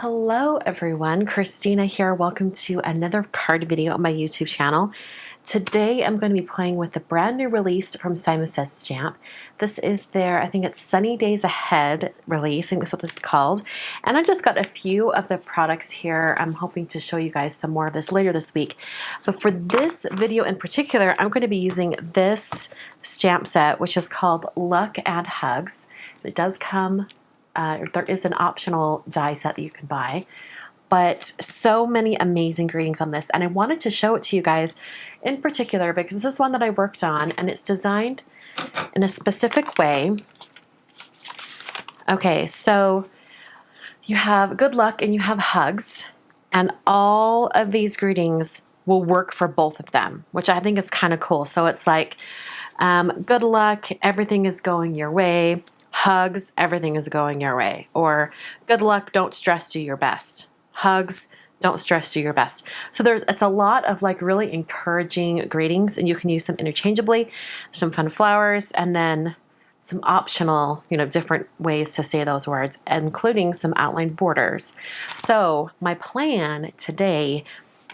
Hello everyone, Christina here. Welcome to another card video on my YouTube channel. Today I'm going to be playing with the brand new release from Simon Says Stamp. This is their, I think it's Sunny Days Ahead release. I think that's what this is called. And I just got a few of the products here. I'm hoping to show you guys some more of this later this week. But for this video in particular, I'm going to be using this stamp set, which is called Luck and Hugs. It does come there is an optional die set that you can buy, but so many amazing greetings on this, and I wanted to show it to you guys in particular because this is one that I worked on and it's designed in a specific way. Okay, so you have good luck and you have hugs, and all of these greetings will work for both of them, which I think is kind of cool. So it's like good luck, everything is going your way. Hugs, everything is going your way. Or good luck, don't stress, do your best. Hugs, don't stress, do your best. So it's a lot of like really encouraging greetings, and you can use them interchangeably. Some fun flowers, and then some optional, different ways to say those words, including some outlined borders. So my plan today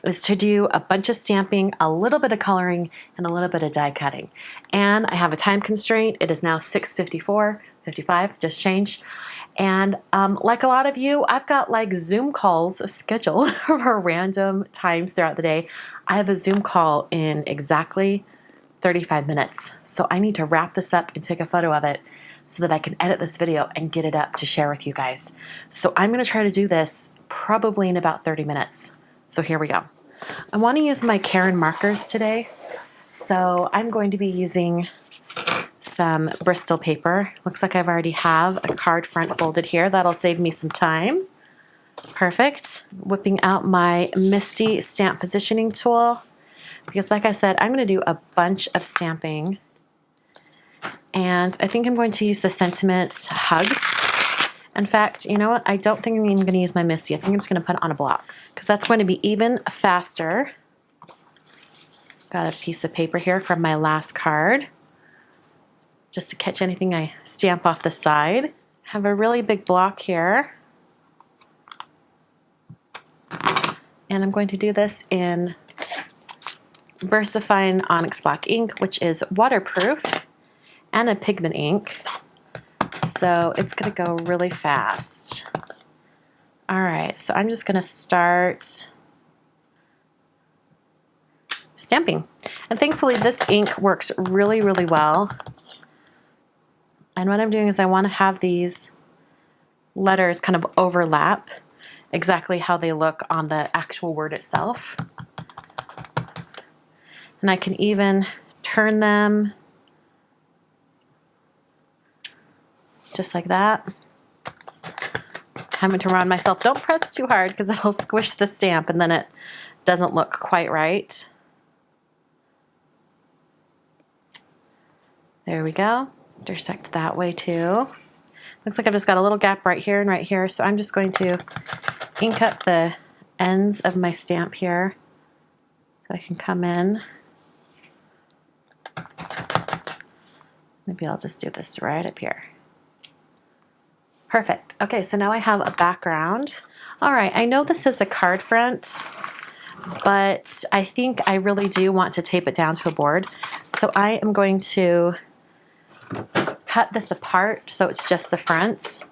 is to do a bunch of stamping, a little bit of coloring, and a little bit of die cutting. And I have a time constraint. It is now 6:54. 55, just changed. And like a lot of you, I've got like Zoom calls scheduled for random times throughout the day. I have a Zoom call in exactly 35 minutes. So I need to wrap this up and take a photo of it so that I can edit this video and get it up to share with you guys. So I'm going to try to do this probably in about 30 minutes. So here we go. I want to use my Caron markers today. So I'm going to be using some Bristol paper. Looks like I've already have a card front folded here. That'll save me some time. Perfect. Whipping out my MISTI stamp positioning tool because like I said, I'm going to do a bunch of stamping. And I think I'm going to use the Sentiment Hugs. In fact, you know what? I don't think I'm even going to use my MISTI. I think I'm just going to put it on a block because that's going to be even faster. Got a piece of paper here from my last card, just to catch anything I stamp off the side. Have a really big block here. And I'm going to do this in VersaFine Onyx Black ink, which is waterproof, and a pigment ink. So it's gonna go really fast. All right, so I'm just gonna start stamping. And thankfully this ink works really, really well. And what I'm doing is I want to have these letters kind of overlap exactly how they look on the actual word itself. And I can even turn them just like that. Having to remind myself, don't press too hard because it'll squish the stamp and then it doesn't look quite right. There we go. Intersect that way too. Looks like I've just got a little gap right here and right here, so I'm just going to ink up the ends of my stamp here so I can come in. Maybe I'll just do this right up here. Perfect. Okay, so now I have a background. All right, I know this is a card front, but I think I really do want to tape it down to a board. So I am going to cut this apart so it's just the fronts.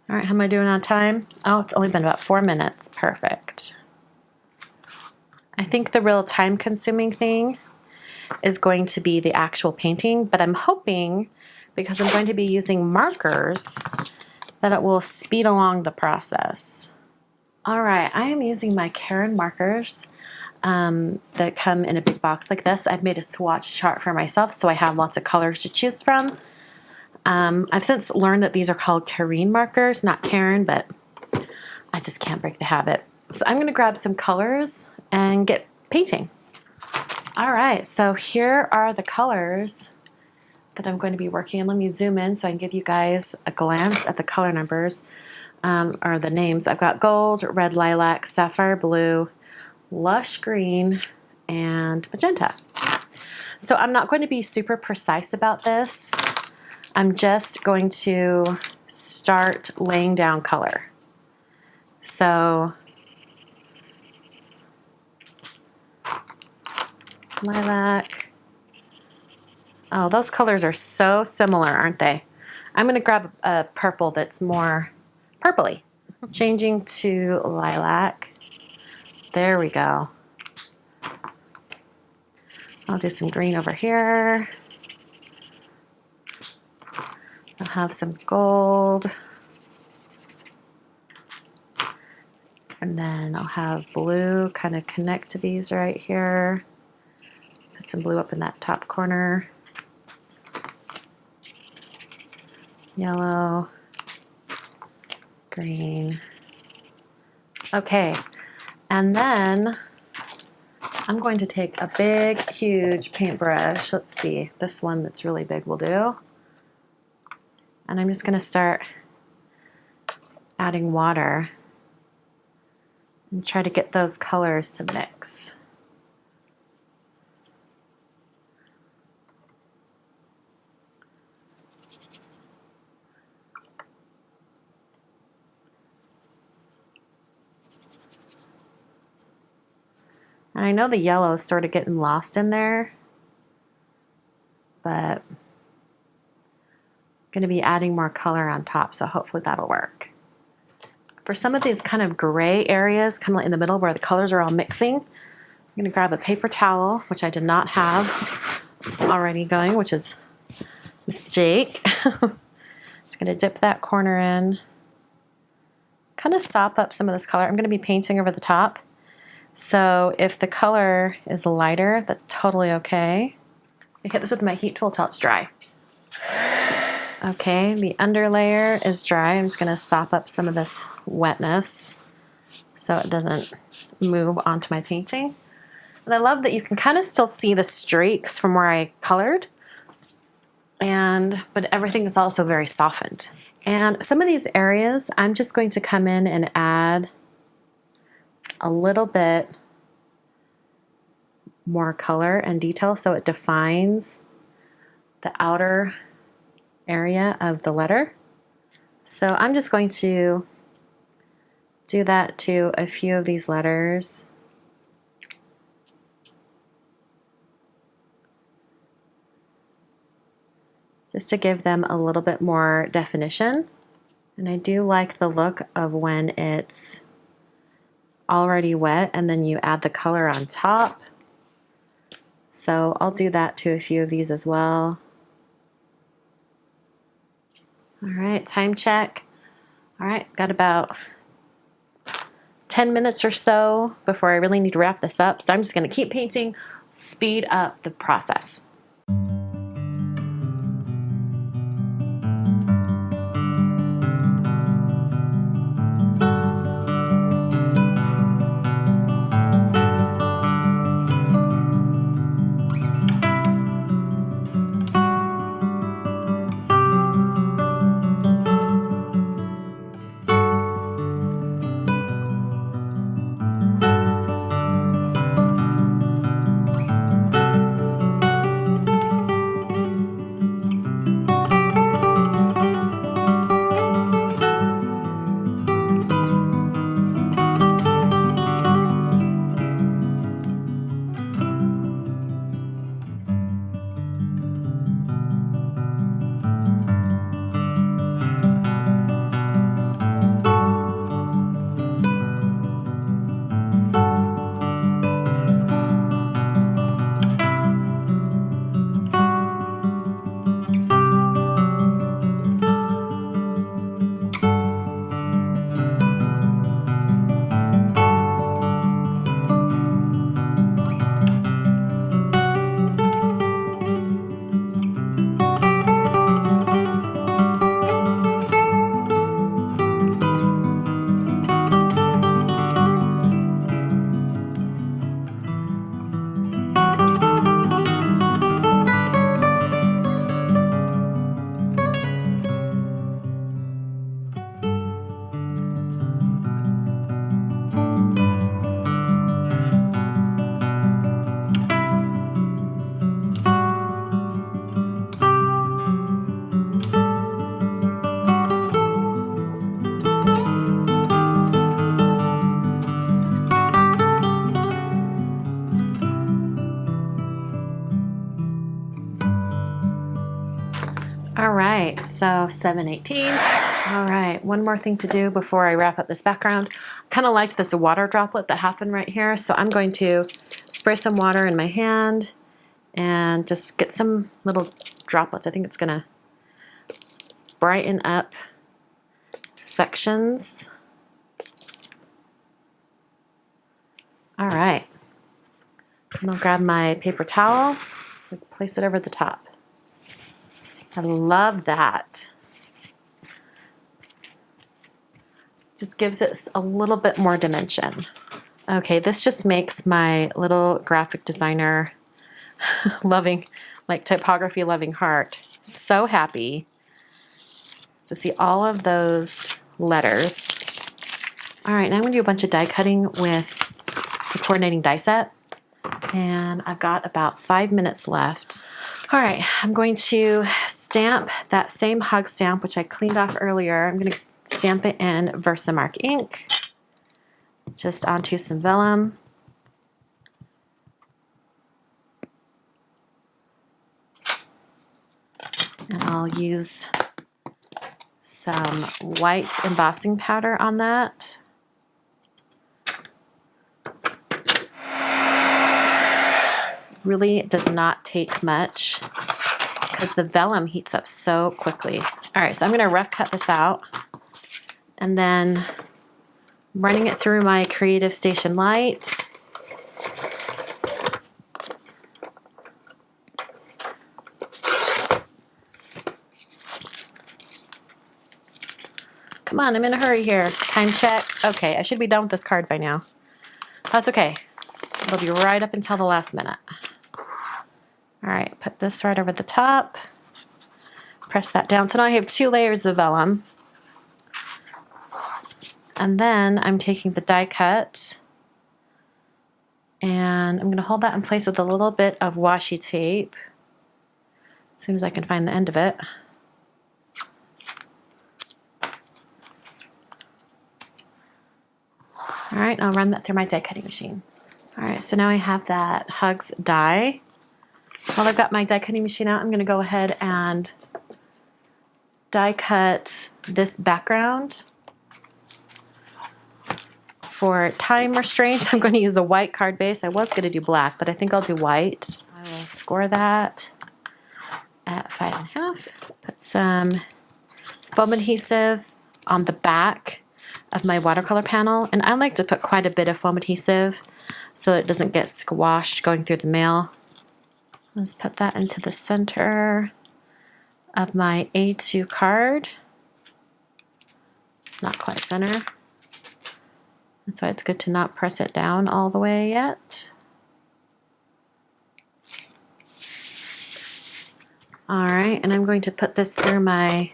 All right, how am I doing on time? Oh, it's only been about 4 minutes. Perfect. I think the real time-consuming thing is going to be the actual painting, but I'm hoping, because I'm going to be using markers, that it will speed along the process. All right, I am using my Caron markers that come in a big box like this. I've made a swatch chart for myself, so I have lots of colors to choose from. I've since learned that these are called Caron markers, not Caron, but I just can't break the habit. So I'm going to grab some colors and get painting. All right, so here are the colors that I'm going to be working in. Let me zoom in so I can give you guys a glance at the color numbers, or the names. I've got gold, red lilac, sapphire blue, lush green, and magenta. So I'm not going to be super precise about this. I'm just going to start laying down color. So So lilac. Oh, those colors are so similar, aren't they? I'm going to grab a purple that's more purpley. Changing to lilac. There we go. I'll do some green over here. I'll have some gold. And then I'll have blue kind of connect to these right here. Put some blue up in that top corner. Yellow. Green. Okay. And then I'm going to take a big, huge paintbrush. Let's see. This one that's really big will do. And I'm just going to start adding water and try to get those colors to mix. And I know the yellow is sort of getting lost in there, but I'm going to be adding more color on top, so hopefully that'll work. For some of these kind of gray areas, kind of like in the middle where the colors are all mixing, I'm going to grab a paper towel, which I did not have already going, which is a mistake. Just going to dip that corner in, kind of sop up some of this color. I'm going to be painting over the top. So if the color is lighter, that's totally okay. I hit this with my heat tool till it's dry. Okay, the under layer is dry. I'm just going to sop up some of this wetness so it doesn't move onto my painting. And I love that you can kind of still see the streaks from where I colored, but everything is also very softened. And some of these areas, I'm just going to come in and add a little bit more color and detail so it defines the outer area of the letter. So I'm just going to do that to a few of these letters. Just to give them a little bit more definition. And I do like the look of when it's already wet and then you add the color on top. So I'll do that to a few of these as well. All right, time check. All right, got about 10 minutes or so before I really need to wrap this up. So I'm just going to keep painting, speed up the process. All right, so 7:18. All right, one more thing to do before I wrap up this background. Kind of like this water droplet that happened right here, so I'm going to spray some water in my hand and just get some little droplets. I think it's gonna brighten up sections. All right, and I'll grab my paper towel, just place it over the top. I love that. Just gives it a little bit more dimension. Okay, this just makes my little graphic designer loving, like typography loving heart so happy to see all of those letters. All right, now I'm gonna do a bunch of die cutting with the coordinating die set. And I've got about 5 minutes left. All right, I'm going to stamp that same hug stamp, which I cleaned off earlier. I'm gonna stamp it in Versamark ink, just onto some vellum. And I'll use some white embossing powder on that. Really does not take much because the vellum heats up so quickly. All right, so I'm gonna rough cut this out and then running it through my Creative Station light. Come on, I'm in a hurry here. Time check. Okay, I should be done with this card by now. That's okay. It'll be right up until the last minute. All right, put this right over the top. Press that down. So now I have 2 layers of vellum. And then I'm taking the die cut and I'm gonna hold that in place with a little bit of washi tape as soon as I can find the end of it. All right, I'll run that through my die cutting machine. All right, so now I have that Hugs die. While I've got my die cutting machine out, I'm gonna go ahead and die cut this background. For time restraints, I'm going to use a white card base. I was going to do black, but I think I'll do white. I will score that at 5.5. Put some foam adhesive on the back of my watercolor panel. And I like to put quite a bit of foam adhesive so that it doesn't get squashed going through the mail. Let's put that into the center of my A2 card. Not quite center. That's why it's good to not press it down all the way yet. All right, and I'm going to put this through my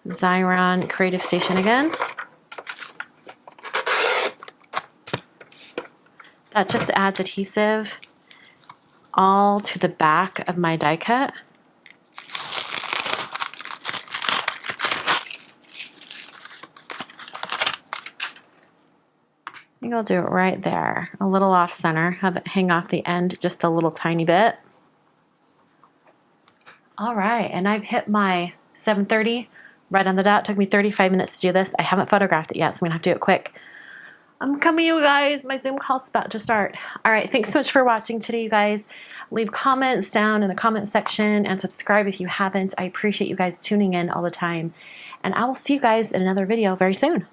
Xyron Creative Station again. That just adds adhesive all to the back of my die cut. I think I'll do it right there, a little off center, have it hang off the end just a little tiny bit. All right, and I've hit my 7:30 right on the dot. It took me 35 minutes to do this. I haven't photographed it yet, so I'm gonna have to do it quick. I'm coming, you guys. My Zoom call's about to start. All right, thanks so much for watching today, you guys. Leave comments down in the comment section and subscribe if you haven't. I appreciate you guys tuning in all the time. And I will see you guys in another video very soon.